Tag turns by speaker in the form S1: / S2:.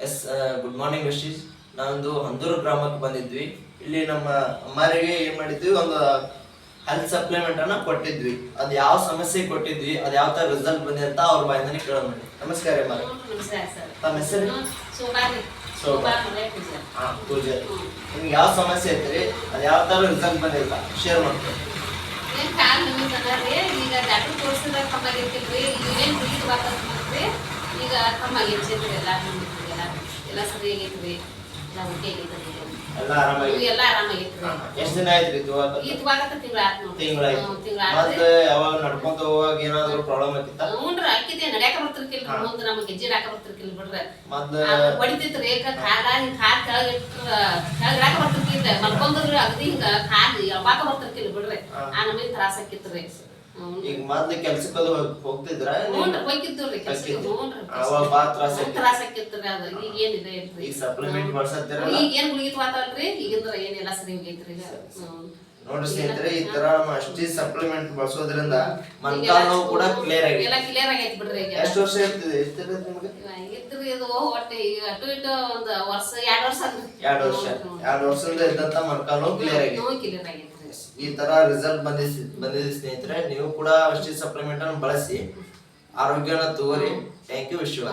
S1: Yes good morning ಋಷೀಶ್. ನಾವೊಂದು ಹಂದೂರು ಗ್ರಾಮಕ್ಕೆ ಬಂದಿದ್ವಿ. ಇಲ್ಲಿ ನಮ್ಮ ಅಮ್ಮರಿಗೆ ಏನ್ ಮಾಡಿದ್ವಿ, ಒಂದು ಹೆಲ್ತ್ ಸಪ್ಲಿಮೆಂಟ್ ಅನ್ನ ಕೊಟ್ಟಿದ್ವಿ. ಅದ್ ಯಾವ ಸಮಸ್ಯೆ ಕೊಟ್ಟಿದ್ವಿ, ಅದ್ ಯಾವ ತರ ರಿಸಲ್ಟ್ ಬಂದಿದೆ ಅಂತ ಅವ್ರ ಬಾಯಿಂದಾನೆ ಕೇಳೋಣ. ನಮಸ್ಕಾರ ಅಮ್ಮ. ತಮ್ಮ ಹೆಸರು? ಪೂಜೆ. ನಿಮ್ಗೆ ಯಾವ ಸಮಸ್ಯೆ ಐತ್ರಿ, ಅದ್ ಯಾವ ತರ ರಿಸಲ್ಟ್ ಬಂದಿಲ್ಲ ಶೇರ್ ಮಾಡ್ತೀವಿ.
S2: ಈಗ ಡಾಕ್ಟರ್ ತೋರಿಸಿದ ಕಮ್ಮಾಗಿರ್ತಿಲ್ರಿ, ಈಗ ಕಮ್ಮಾಗಿರ್ತಿದ್ರಿ, ಎಲ್ಲ ಸರಿಯಾಗೈತ್ರಿ, ಎಲ್ಲ ಓಕೆ ಆಗೈತ್ರಿ,
S1: ಎಲ್ಲ ಆರಾಮಾಗಿ
S2: ಎಲ್ಲ ಆರಾಮಾಗೈತ್ರಿ.
S1: ಎಷ್ಟ್ ದಿನ ಆಯ್ತ್ರಿ ಮತ್ತೆ ಯಾವಾಗ ನಡ್ಕೊಂತ ಹೋಗುವಾಗ ಏನಾದ್ರು ಪ್ರಾಬ್ಲಮ್ ಆಗಿತ್ತ?
S2: ಹ್ಞೂನ್ರಿ, ಅಕ್ಕಿದೆ ನಡ್ಯಾಕ ಬರ್ತಿರ್ಕಿಲ್ರಿ, ಮುಂದೆ ನಮ್ಗೆ ಗೆಜ್ಜೆ ಹಾಕ ಬರ್ತಿರ್ಕಿಲ್ ಬಿಡ್ರಿ,
S1: ಮತ್ತೆ
S2: ಹೊಡಿತಿತ್ರಿ. ಕಾಲ ಹಿಂಗ ಕಾಲ್ ಕೆಳಗಿಡಾಕ ಬರ್ತಿರ್ಕಿಲ್ರಿ, ಮಲ್ಕೊಂಡ್ರಿ ಅಗದಿ ಹಿಂಗ ಕಾಲ್ ಯಾವಾಗ ಬರ್ತಿರ್ಕಿಲ್ ಬಿಡ್ರಿ, ಆ ನಮಗೆ ತ್ರಾಸ ಆಕಿತ್ರಿ.
S1: ಈಗ ಮೊದ್ಲು ಕೆಲ್ಸಕ್ಕದು ಹೋಗ್ತಿದ್ರ?
S2: ಹ್ಞೂನ್ರಿ, ಹೋಗಿದ್ದುರಿ ಕೆಲ್ಸಕ್ಕೆ.
S1: ಅವಾಗ ಬಾಳ ತ್ರಾಸ
S2: ಆಕಿತ್ರಿ. ಅದು ಈಗ ಏನಿದೆ ಇಲ್ರಿ,
S1: ಈಗ ಸಪ್ಲಿಮೆಂಟ್ ಬಳಸತ್ತೀರ?
S2: ಈಗ ಏನ್ ಗುಳಿಗೆ ತಗೋತಾವಲ್ರಿ, ಈಗಿಂದ್ರ ಏನೆಲ್ಲ ಸರಿ ಹೋಗೈತ್ರಿ.
S1: ನೋಡ್ರಿ ಸ್ನೇಹಿತರೆ, ಈ ತರ ಅಷ್ಟೇ ಸಪ್ಲಿಮೆಂಟ್ ಬಳಸೋದ್ರಿಂದ ಮೊಣಕಾಲು ನೋವು ಕೂಡ ಕ್ಲಿಯರ್ ಆಗಿದೆ.
S2: ಎಲ್ಲ ಕ್ಲಿಯರ್ ಆಗೈತಿ ಬಿಡ್ರಿ. ಈಗ
S1: ಎಷ್ಟು ವರ್ಷ ಇರ್ತದೆ ನಿಮ್ಗೆ?
S2: ಇದ್ರಿ ಇದು ಒಟ್ಟು ಅಟ್ಟು ಇಟ್ಟು ಒಂದು ವರ್ಷ 2 ವರ್ಷ ಆದ್ರಿ.
S1: 2 ವರ್ಷದಿಂದ ಇದ್ದಂತ ಮೊಣಕಾಲು ನೋವು ಕ್ಲಿಯರ್ ಆಗಿದೆ.
S2: ಕ್ಲಿಯರ್ ಆಗೈತ್ರಿ.
S1: ಈ ತರ ರಿಸಲ್ಟ್ ಬಂದಿದೆ ಸ್ನೇಹಿತರೆ. ನೀವು ಕೂಡ ಅಷ್ಟೇ ಸಪ್ಲಿಮೆಂಟ್ ಅನ್ನು ಬಳಸಿ ಆರೋಗ್ಯನ ತಗೋರಿ. Thank you. ವಿಶ್ವ.